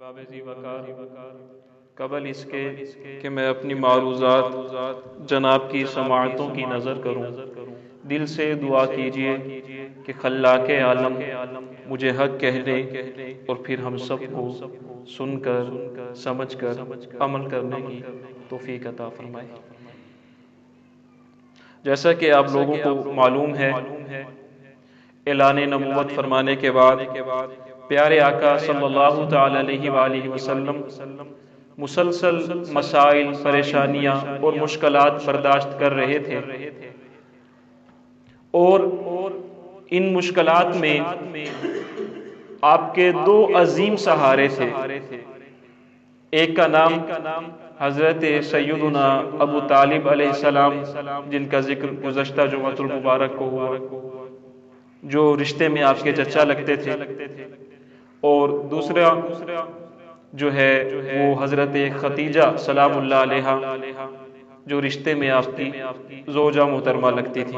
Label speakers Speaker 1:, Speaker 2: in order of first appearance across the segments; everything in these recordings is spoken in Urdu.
Speaker 1: بابزی وقار قبل اس کے کہ میں اپنی معروضات جناب کی سماعتوں کی نظر کروں، دل سے دعا کیجئے کہ خلاق عالم مجھے حق کہہ دے اور پھر ہم سب کو سن کر سمجھ کر عمل کرنے کی توفیق عطا فرمائے۔ جیسا کہ آپ لوگوں کو معلوم ہے، اعلان نبوت فرمانے کے بعد پیارے آقا صلی اللہ تعالی علیہ وآلہ وسلم مسلسل مسائل، پریشانیاں اور مشکلات برداشت کر رہے تھے، اور ان مشکلات میں آپ کے دو عظیم سہارے تھے۔ ایک کا نام حضرت سیدنا ابو طالب علیہ السلام، جن کا ذکر گزشتہ جمعۃ المبارک کو ہوا، جو رشتے میں آپ کے چچا لگتے تھے، اور دوسرا جو ہے وہ حضرت خدیجہ سلام اللہ علیہا، جو رشتے میں آپ کی زوجہ محترمہ لگتی تھی۔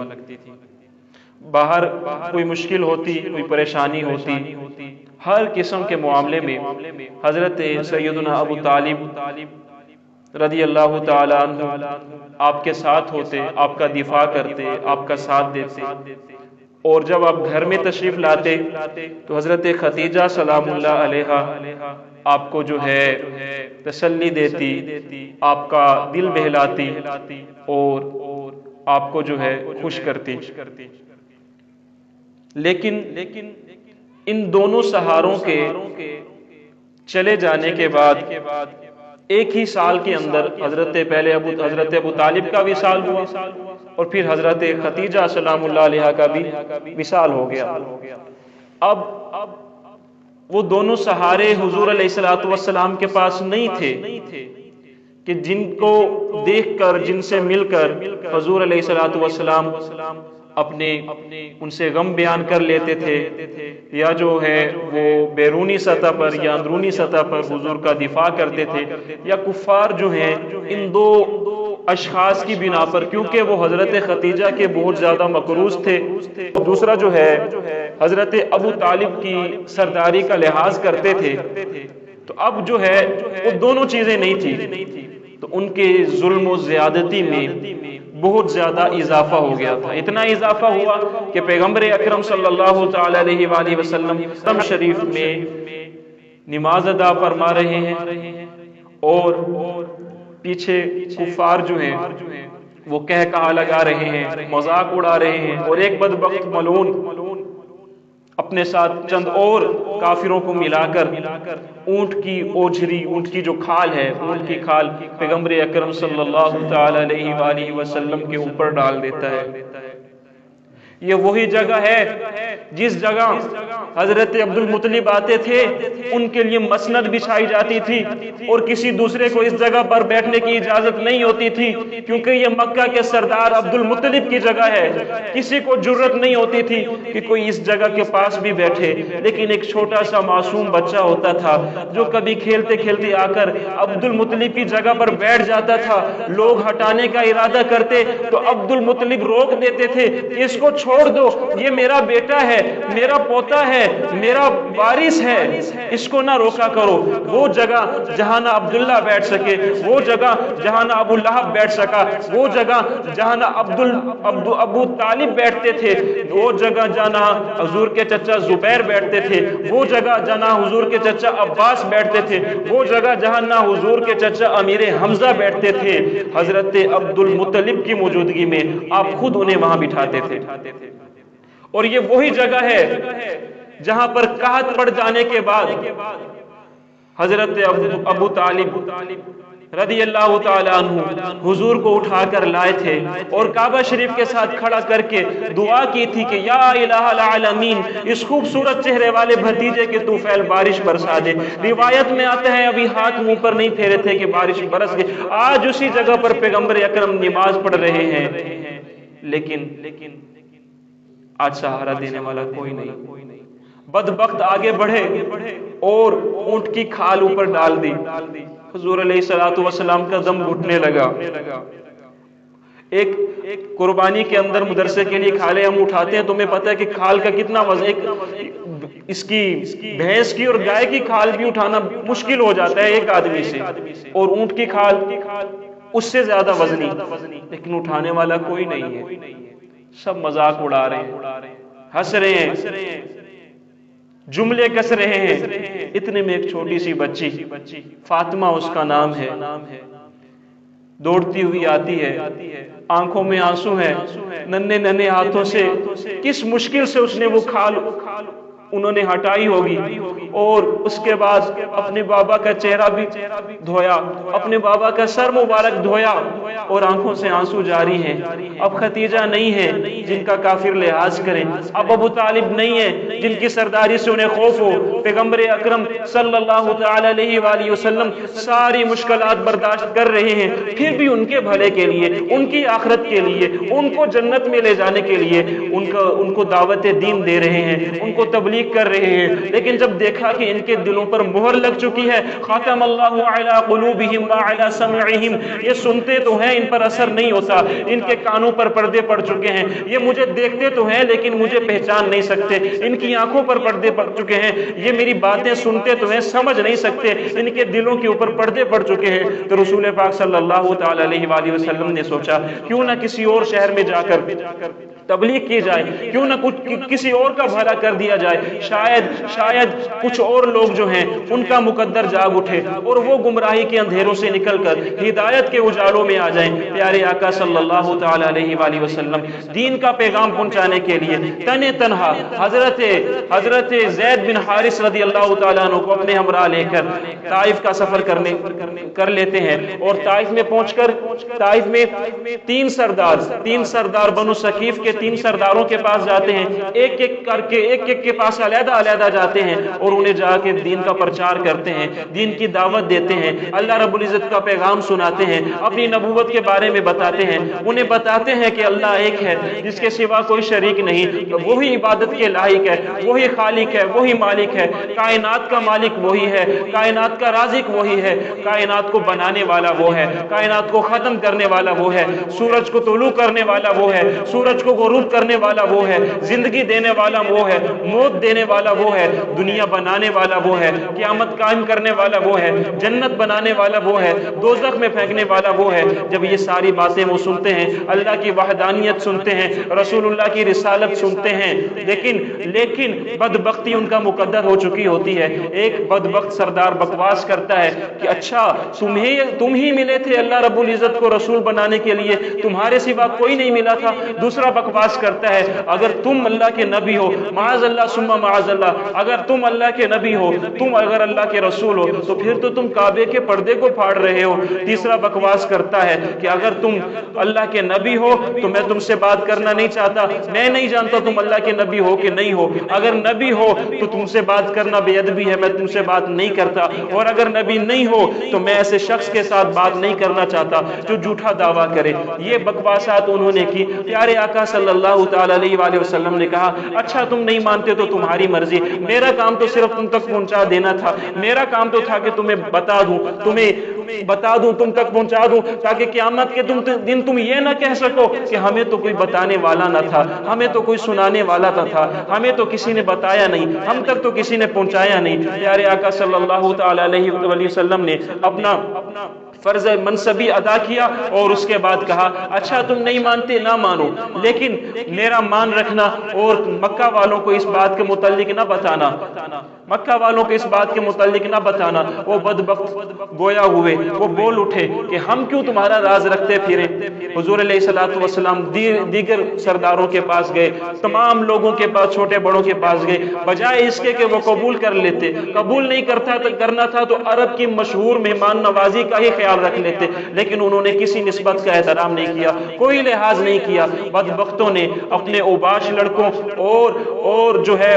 Speaker 1: باہر کوئی مشکل ہوتی، کوئی پریشانی ہوتی، ہر قسم کے معاملے میں حضرت سیدنا ابو طالب رضی اللہ تعالیٰ عنہ آپ کے ساتھ ہوتے، آپ کا دفاع کرتے، آپ کا ساتھ دیتے، اور جب آپ گھر میں تشریف لاتے تو حضرت خدیجہ سلام اللہ علیہا آپ کو جو ہے تسلی دیتی، آپ کا دل بہلاتی اور آپ کو جو ہے خوش کرتی۔ لیکن ان دونوں سہاروں کے چلے جانے کے بعد ایک ہی سال کے اندر حضرت ابو طالب کا وصال ہوا، اور پھر حضرت خدیجہ سلام اللہ علیہا کا بھی وصال ہو گیا۔ اب وہ دونوں سہارے حضور علیہ السلام کے پاس نہیں تھے کہ جن کو دیکھ کر، جن سے مل کر حضور علیہ السلام اپنے ان سے غم بیان کر لیتے تھے، یا جو ہے وہ بیرونی سطح پر یا اندرونی سطح پر حضور کا دفاع کرتے تھے، یا کفار جو ہیں ان دو اشخاص کی بنا پر، کیونکہ وہ حضرت خدیجہ کے بہت زیادہ مقروض تھے، دوسرا جو ہے حضرت ابو طالب کی سرداری کا لحاظ کرتے تھے، تو اب جو ہے وہ دونوں چیزیں نہیں تھی، تو ان کے ظلم و زیادتی میں بہت زیادہ اضافہ ہو گیا تھا۔ اتنا اضافہ ہوا کہ پیغمبر اکرم صلی اللہ تعالی علیہ وآلہ وسلم حرم شریف میں نماز ادا فرما رہے ہیں، اور پیچھے کفار جو ہیں وہ کہہ کہا لگا رہے ہیں، مذاق اڑا رہے ہیں، اور ایک بدبخت ملعون اپنے ساتھ چند اور کافروں کو ملا کر اونٹ کی اوجھری، اونٹ کی جو کھال ہے، اونٹ کی کھال پیغمبر اکرم صلی اللہ تعالی علیہ وآلہ وسلم کے اوپر ڈال دیتا ہے۔ یہ وہی جگہ ہے جس جگہ حضرت عبد المطلب آتے تھے، ان کے لیے مسند بچھائی جاتی تھی، اور کسی دوسرے کو اس جگہ پر بیٹھنے کی اجازت نہیں ہوتی تھی، کیونکہ یہ مکہ کے سردار عبد المطلب کی جگہ ہے۔ کسی کو جرت نہیں ہوتی تھی کہ کوئی اس جگہ کے پاس بھی بیٹھے، لیکن ایک چھوٹا سا معصوم بچہ ہوتا تھا جو کبھی کھیلتے کھیلتے آ کر عبد المطلب کی جگہ پر بیٹھ جاتا تھا۔ لوگ ہٹانے کا ارادہ کرتے تو عبد المطلب روک دیتے تھے کہ اس کو چھوڑ دو، یہ میرا بیٹا ہے، میرا پوتا ہے، میرا وارث ہے، اس کو نہ روکا کرو۔ وہ جگہ جہاں نہ عبداللہ بیٹھ سکے، وہ جگہ جہاں نہ ابو لہب بیٹھ سکا، وہ جگہ جہاں نہ ابو طالب بیٹھتے تھے، وہ جگہ جہاں حضور کے چچا زبیر بیٹھتے تھے، وہ جگہ جہاں حضور کے چچا عباس بیٹھتے تھے، وہ جگہ جہاں نہ حضور کے چچا امیر حمزہ بیٹھتے تھے، حضرت عبد المطلب کی موجودگی میں آپ خود انہیں وہاں بٹھاتے تھے۔ اور یہ وہی جگہ ہے جہاں پر قحط پڑ جانے کے بعد حضرت ابو طالب رضی اللہ تعالی عنہ حضور کو اٹھا کر لائے تھے، اور کعبہ شریف کے ساتھ کھڑا کر کے دعا کی تھی کہ یا الہ العالمین، اس خوبصورت چہرے والے بھتیجے کے طوفیل بارش برسا دے۔ روایت میں آتا ہے ابھی ہاتھ منہ پر نہیں پھیرے تھے کہ بارش برس گئی۔ آج اسی جگہ پر پیغمبر اکرم نماز پڑھ رہے ہیں، لیکن آج سہارا دینے والا کوئی نہیں۔ بدبخت آگے بڑھے اور اونٹ کی کھال اوپر ڈال دی۔ حضور علیہ السلام کا دم گھٹنے لگا۔ ایک قربانی کے اندر مدرسے کے لیے کھالیں ہم اٹھاتے ہیں، تمہیں پتہ ہے کہ کھال کا کتنا وزن، اس کی بھینس کی اور گائے کی کھال بھی اٹھانا مشکل ہو جاتا ہے ایک آدمی سے، اور اونٹ کی کھال اس سے زیادہ وزنی، لیکن اٹھانے والا کوئی نہیں ہے۔ سب مذاق اڑا رہے ہیں، ہنس رہے ہیں، جملے کس رہے ہیں۔ اتنے میں ایک چھوٹی سی بچی، فاطمہ اس کا نام ہے، دوڑتی ہوئی آتی ہے، آنکھوں میں آنسو ہیں، ننھے ننھے ہاتھوں سے کس مشکل سے اس نے وہ کھال انہوں نے ہٹائی ہوگی، اور اس کے بعد اپنے بابا کا چہرہ بھی دھویا، اپنے بابا کا سر مبارک دھویا، اور آنکھوں سے آنسو جاری ہیں۔ اب ختیجہ نہیں ہے جن کا کافر لحاظ کریں، اب ابو طالب نہیں ہے جن کی سرداری سے انہیں خوف ہو، پیغمبر اکرم صلی اللہ تعالی علیہ وآلہ وسلم ساری مشکلات برداشت کر رہے ہیں، پھر بھی ان کے بھلے کے لیے، ان کی آخرت کے لیے، ان کو جنت میں لے جانے کے لیے ان کو دعوت دین دے رہے ہیں، ان کو تبلیغ کر رہے ہیں۔ لیکن جب دیکھا کہ ان کے دلوں پر مہر لگ چکی ہے، ختم اللہ علی قلوبہم وعلی سمعہم، یہ سنتے تو ہیں ان پر اثر نہیں ہوتا، ان کے کانوں پر پردے پڑ چکے ہیں، یہ مجھے دیکھتے تو ہیں لیکن مجھے پہچان نہیں سکتے، ان کی آنکھوں پر پردے پڑ چکے ہیں، یہ میری باتیں سنتے تو ہیں سمجھ نہیں سکتے، ان کے دلوں کے اوپر پردے پڑ چکے ہیں۔ تو رسول پاک صلی اللہ تعالی علیہ وآلہ وسلم نے سوچا کیوں نہ کسی اور شہر میں جا کر تبلیغ کی جائے، کیوں نہ کسی اور کا بھلا کر دیا جائے، شاید کچھ اور لوگ جو ہیں ان کا مقدر جاگ اٹھے اور وہ گمراہی کے اندھیروں سے نکل کر ہدایت کے اجالوں میں آ جائیں۔ پیارے آقا صلی اللہ تعالی علیہ وآلہ وسلم دین کا پیغام پہنچانے کے لیے تن تنہا حضرت زید بن حارث رضی اللہ تعالیٰ عنہ کو اپنے ہمراہ لے کر طائف کا سفر کر لیتے ہیں، اور طائف میں پہنچ کر طائف میں تین سردار بنو ثقیف کے تین سرداروں کے پاس جاتے ہیں، ایک ایک کے پاس علیحدہ جاتے ہیں، اور انہیں جا کے دین کا پرچار کرتے ہیں، دین کی دعوت دیتے ہیں، اللہ رب العزت کا پیغام سناتے ہیں، اپنی نبوت کے بارے میں بتاتے ہیں، انہیں بتاتے ہیں کہ اللہ ایک ہے جس کے سوا کوئی شریک نہیں، وہی عبادت کے لائق ہے، وہی خالق ہے، وہی مالک ہے، کائنات کا مالک وہی ہے، کائنات کا رازق وہی ہے، کائنات کو بنانے والا وہ ہے، کائنات کو ختم کرنے والا وہ ہے، سورج کو طلوع کرنے والا وہ ہے، سورج کو غروب کرنے والا وہ ہے، زندگی دینے والا وہ ہے، موت دینے والا وہ ہے، دنیا بنانے والا وہ ہے، قیامت قائم کرنے والا وہ ہے، جنت بنانے والا وہ ہے، دوزخ میں پھینکنے والا وہ ہے۔ جب یہ ساری باتیں وہ سنتے ہیں، اللہ کی وحدانیت سنتے ہیں، رسول اللہ کی رسالت سنتے ہیں، لیکن بدبختی ان کا مقدر ہو چکی ہوتی ہے۔ ایک بدبخت سردار بکواس کرتا ہے کہ اچھا تم ہی ملے تھے اللہ رب العزت کو رسول بنانے کے لیے، تمہارے سوا کوئی نہیں ملا تھا۔ دوسرا بکواس کرتا ہے اگر تم اللہ کے نبی ہو، معاذ اللہ ثم معاذ اللہ، اگر تم اللہ کے نبی ہو، تم اگر اللہ کے رسول ہو تو پھر تو تم کعبے کے پردے کو پھاڑ رہے ہو۔ تیسرا بکواس کرتا ہے کہ اگر تم اللہ کے نبی ہو تو میں تم سے بات کرنا نہیں چاہتا، میں نہیں جانتا تم اللہ کے نبی ہو کہ نہیں ہو، اگر نبی ہو تو تم سے بات کرنا بے ادبی ہے، میں تم سے بات نہیں کرتا، اور اگر نبی نہیں ہو تو میں ایسے شخص کے ساتھ بات نہیں کرنا چاہتا جو جھوٹا دعویٰ کرے۔ یہ بکواسات انہوں نے کی۔ پیارے آقا صلی اللہ تعالی علیہ وآلہ وسلم نے کہا اچھا تم نہیں مانتے تو تمہاری مرضی، میرا کام تو صرف تم تک پہنچا دینا تھا، میرا کام تو تھا کہ تمہیں بتا دوں تم تک پہنچا دوں، تاکہ قیامت کے دن تم یہ نہ کہہ سکو کہ ہمیں تو کوئی بتانے والا نہ تھا، ہمیں تو کوئی سنانے والا نہ تھا، ہمیں تو کسی نے بتایا نہیں، ہم تک تو کسی نے پہنچایا نہیں۔ پیارے آقا صلی اللہ تعالی علیہ وآلہ وسلم نے اپنا فرض منصبی ادا کیا، اور اس کے بعد کہا اچھا تم نہیں مانتے نہ مانو، لیکن میرا مان رکھنا اور مکہ والوں کو اس بات کے متعلق نہ بتانا، مکہ والوں کو اس بات کے متعلق نہ بتانا۔ وہ بدبخت گویا ہوئے، وہ بول اٹھے کہ ہم کیوں تمہارا راز رکھتے پھریں۔ حضور علیہ الصلوۃ والسلام دیگر سرداروں کے پاس گئے، تمام لوگوں کے پاس، چھوٹے بڑوں کے پاس گئے، بجائے اس کے کہ وہ قبول کر لیتے، قبول نہیں کرنا تھا تو عرب کی مشہور مہمان نوازی کا ہی خیال رکھ لیتے، لیکن انہوں نے کسی نسبت کا احترام نہیں کیا، کوئی لحاظ نہیں کیا۔ بدبختوں نے اپنے اوباش لڑکوں اور جو ہے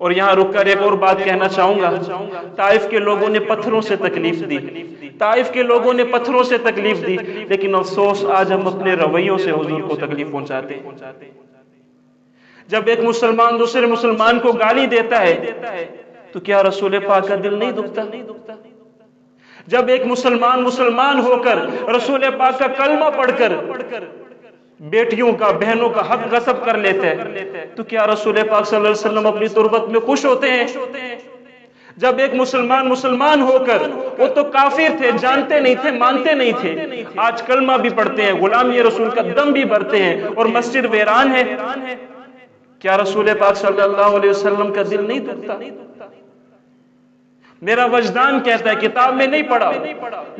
Speaker 1: اور یہاں رک کر ایک اور بات کہنا چاہوں گا، طائف کے لوگوں نے پتھروں سے تکلیف دی، طائف کے لوگوں نے پتھروں سے تکلیف دی، لیکن افسوس آج ہم اپنے رویوں سے حضور کو تکلیف پہنچاتے ہیں۔ جب ایک مسلمان دوسرے مسلمان کو گالی دیتا ہے تو کیا رسول پاک کا دل نہیں دکھتا؟ جب ایک مسلمان ہو کر رسول پاک کا کلمہ پڑھ کر بیٹیوں کا بہنوں کا حق غصب کر لیتے ہیں تو کیا رسول پاک صلی اللہ علیہ وسلم اپنی تربت میں خوش ہوتے ہیں؟ جب ایک مسلمان ہو کر، وہ تو کافر تھے، جانتے نہیں تھے، مانتے نہیں تھے، آج کلمہ بھی پڑھتے ہیں، غلامی رسول کا دم بھی بھرتے ہیں اور مسجد ویران ہے، کیا رسول پاک صلی اللہ علیہ وسلم کا دل نہیں دکھتا؟ میرا وجدان کہتا ہے، کتاب میں نہیں پڑھا،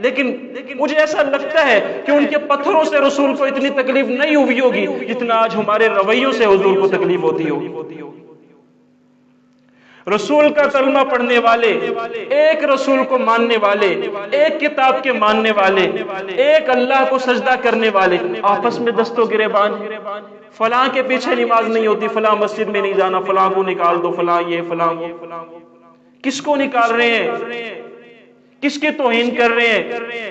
Speaker 1: لیکن مجھے ایسا لگتا ہے کہ ان کے پتھروں سے رسول کو اتنی تکلیف نہیں ہوئی ہوگی جتنا آج ہمارے رویوں سے حضور کو تکلیف ہوتی ہوگی۔ رسول کا کلمہ پڑھنے والے، ایک رسول کو ماننے والے، ایک کتاب کے ماننے والے، ایک اللہ کو سجدہ کرنے والے آپس میں دست و گریبان ہیں۔ فلاں کے پیچھے نماز نہیں ہوتی، فلاں مسجد میں نہیں جانا، فلاں کو نکال دو، فلاں یہ، فلاں وہ۔ کس کو نکال رہے ہیں؟ کس کی توہین کر رہے ہیں؟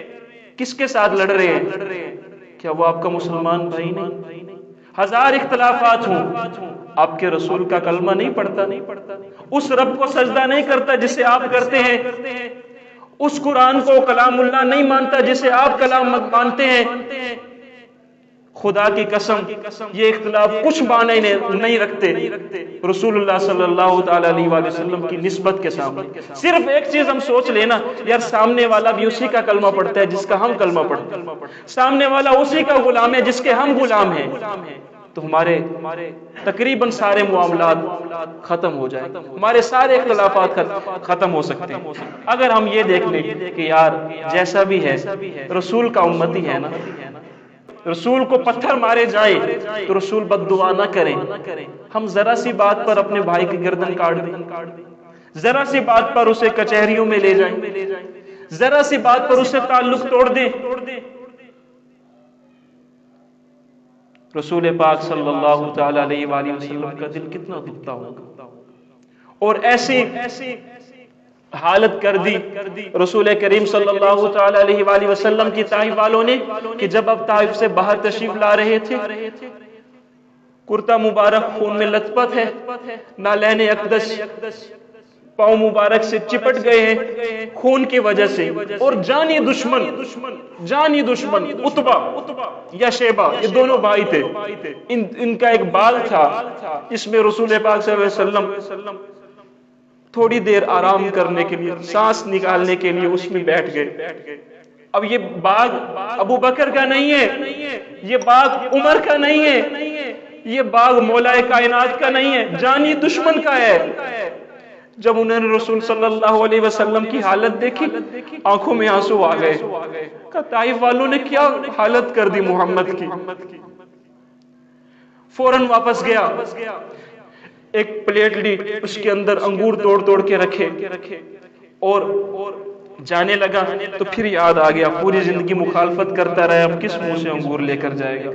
Speaker 1: کس کے ساتھ لڑ رہے ہیں؟ کیا وہ آپ کا مسلمان بھائی نہیں؟ ہزار اختلافات ہوں، آپ کے رسول کا کلمہ نہیں پڑھتا، اس رب کو سجدہ نہیں کرتا جسے آپ کرتے ہیں، اس قرآن کو کلام اللہ نہیں مانتا جسے آپ کلام مانتے ہیں۔ خدا کی قسم یہ اختلاف کچھ معنی نہیں رکھتے رسول اللہ صلی اللہ تعالی علیہ وآلہ وسلم کی نسبت کے سامنے۔ صرف ایک چیز ہم سوچ لینا، یار سامنے والا بھی اسی کا کلمہ پڑھتا ہے جس کا ہم کلمہ پڑھتے ہیں، سامنے والا اسی کا غلام ہے جس کے ہم غلام ہیں، تو ہمارے تقریباً سارے معاملات ختم ہو جائیں، ہمارے سارے اختلافات ختم ہو سکتے ہیں اگر ہم یہ دیکھ لیں کہ یار جیسا بھی ہے رسول کا امتی ہے نا، رسول کو پتھر مارے جائیں تو رسول بد دعا نہ کریں، ہم ذرا سی بات پر اپنے بھائی کی گردن کاٹ دیں، ذرا سی بات پر اسے کچہریوں میں لے جائیں، ذرا سی بات پر اسے تعلق توڑ دیں، رسول پاک صلی اللہ تعالی علیہ وآلہ وسلم کا دل کتنا دکھتا ہوگا۔ اور ایسی حالت کر دی رسول کریم صلی اللہ تعالی علیہ وآلہ وسلم کی طائف والوں نے کہ جب اب طائف سے باہر تشریف لا رہے تھے، کرتا مبارک خون میں لت پت ہے، نالین اقدس پاؤں مبارک سے چپٹ گئے ہیں خون کی وجہ سے، اور جانی دشمن عتبہ یا شیبہ، یہ دونوں بھائی تھے، ان کا ایک بال تھا اس میں رسول پاک صلی اللہ علیہ وسلم تھوڑی دیر آرام کرنے کے لیے، سانس نکالنے کے لیے اس میں بیٹھ گئے۔ اب یہ باغ ابو بکر کا نہیں ہے، یہ باغ عمر کا نہیں ہے، یہ باغ مولا کائنات کا نہیں ہے، جانی دشمن کا ہے۔ جب انہوں نے رسول صلی اللہ علیہ وسلم کی حالت دیکھی، آنکھوں میں آنسو آ گئے، کہا طائف والوں نے کیا حالت کر دی محمد کی۔ فوراً واپس گیا، ایک پلیٹ لی، اس کے اندر انگور توڑ کے رکھے اور جانے لگا، تو پھر یاد آ گیا پوری زندگی مخالفت کرتا رہا، اب کس منہ سے انگور لے کر جائے گا؟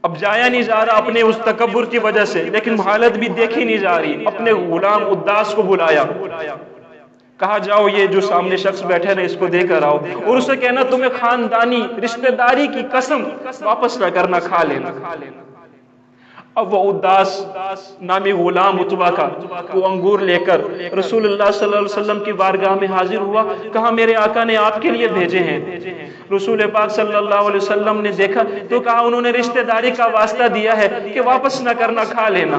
Speaker 1: اب جایا نہیں جا رہا اپنے اس تکبر کی وجہ سے، لیکن حالت بھی دیکھی نہیں جا رہی، اپنے غلام اداس کو بلایا، کہا جاؤ یہ جو سامنے شخص بیٹھے نا اس کو دے کر آؤ، اور اسے کہنا تمہیں خاندانی رشتہ داری کی قسم واپس نہ کرنا، کھا لینا۔ اب وہ اداس نامی غلام عتبہ کا وہ انگور لے کر رسول اللہ صلی اللہ علیہ وسلم کی بارگاہ میں حاضر ہوا، کہا میرے آقا نے آپ کے لیے بھیجے ہیں۔ رسول پاک صلی اللہ علیہ وسلم نے دیکھا تو کہا انہوں نے رشتہ داری کا واسطہ دیا ہے کہ واپس نہ کرنا، کھا لینا۔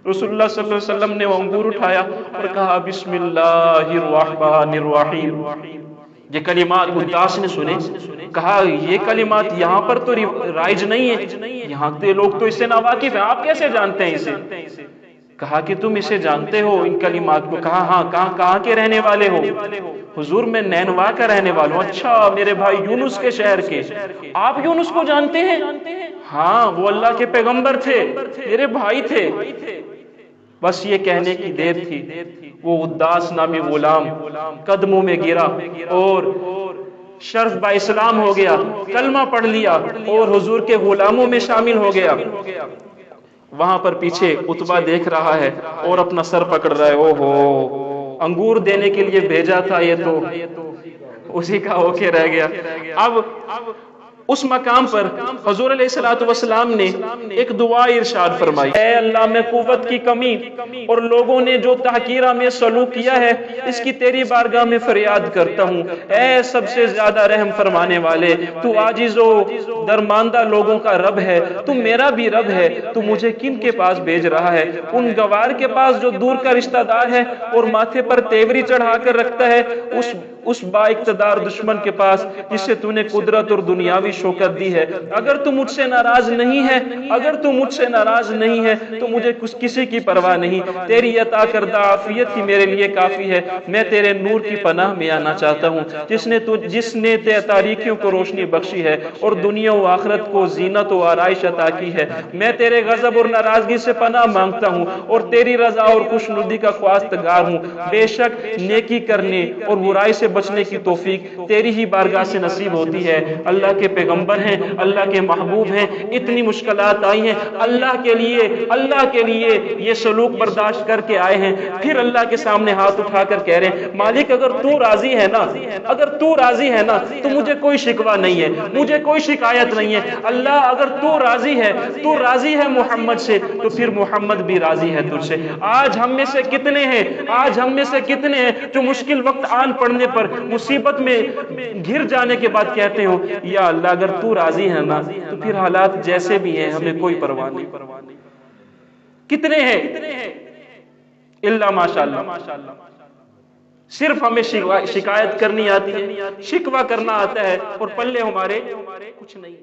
Speaker 1: رسول اللہ صلی اللہ علیہ وسلم نے وہ انگور اٹھایا اور کہا بسم اللہ الرحمن الرحیم۔ یہ کلمات اداس نے سنے، کہا یہ کلمات یہاں پر تو رائج نہیں ہے، یہاں کے لوگ تو اس سے ناواقف ہیں، آپ کیسے جانتے ہیں اسے؟ کہا کہ تم اسے جانتے ہو ان کلمات کو؟ کہا ہاں۔ کہاں کے رہنے والے ہو؟ حضور میں نینوا کا رہنے والا ہوں۔ اچھا میرے بھائی یونس کے شہر کے، آپ یونس کو جانتے ہیں؟ ہاں وہ اللہ کے پیغمبر تھے، میرے بھائی تھے۔ بس یہ کہنے کی دیر تھی، وہ اداس نامی غلام قدموں میں گرا اور شرف با اسلام ہو گیا، کلمہ پڑھ لیا اور حضور کے غلاموں میں شامل ہو گیا۔ وہاں پر پیچھے عتبہ دیکھ رہا ہے اور اپنا سر پکڑ رہا ہے، او ہو انگور دینے کے لیے بھیجا تھا یہ تو اسی کا ہو کے رہ گیا۔ اب اس مقام پر حضور علیہ الصلوۃ والسلام نے ایک دعا ارشاد فرمائی، اے اللہ میں قوت کی کمی اور لوگوں نے جو تحقیرہ میں سلوک کیا ہے اس کی تیری بارگاہ میں فریاد کرتا ہوں، اے سب سے زیادہ رحم فرمانے والے، تو عاجز و درماندہ لوگوں کا رب ہے، تو میرا بھی رب ہے، تو مجھے کن کے پاس بھیج رہا ہے؟ ان گوار کے پاس جو دور کا رشتہ دار ہے اور ماتھے پر تیوری چڑھا کر رکھتا ہے، اس با اقتدار دشمن کے پاس جس سے تو نے قدرت اور دنیاوی شوکت دی ہے۔ اگر تو مجھ سے ناراض نہیں ہے، اگر تو مجھ سے ناراض نہیں ہے تو مجھے کسی کی پرواہ نہیں، تیری عطا کردہ عافیت ہی میرے لیے کافی ہے۔ میں تیرے نور کی پناہ میں آنا چاہتا ہوں جس نے تاریکیوں کو روشنی بخشی ہے اور دنیا و آخرت کو زینت و آرائش عطا کی ہے۔ میں تیرے غضب اور ناراضگی سے پناہ مانگتا ہوں اور تیری رضا اور خوشنودی کا خواستگار ہوں۔ بے شک نیکی کرنے اور برائی سے بچنے کی توفیق تیری ہی بارگاہ سے نصیب ہوتی ہے۔ اللہ کے پیغمبر ہیں، اللہ کے محبوب ہیں، اتنی مشکلات آئی ہیں، اللہ کے لیے یہ سلوک برداشت کر کے آئے ہیں، پھر اللہ کے سامنے ہاتھ اٹھا کر کہہ رہے ہیں مالک اگر تو راضی ہے نا، اگر تو راضی ہے نا تو مجھے کوئی شکوہ نہیں ہے، مجھے کوئی شکایت نہیں ہے۔ اللہ اگر تو راضی ہے محمد سے تو پھر محمد بھی راضی ہے تجھ سے۔ آج ہم میں سے کتنے ہیں جو مشکل وقت آن پڑنے پر مصیبت میں گھر جانے کے بعد کہتے ہو یا اللہ اگر تو راضی ہے نا تو پھر حالات جیسے بھی ہیں ہمیں کوئی پرواہ نہیں۔ کتنے ہیں الا ماشاءاللہ، صرف ہمیں شکایت کرنی آتی ہے، شکوہ کرنا آتا ہے اور پلے ہمارے کچھ نہیں۔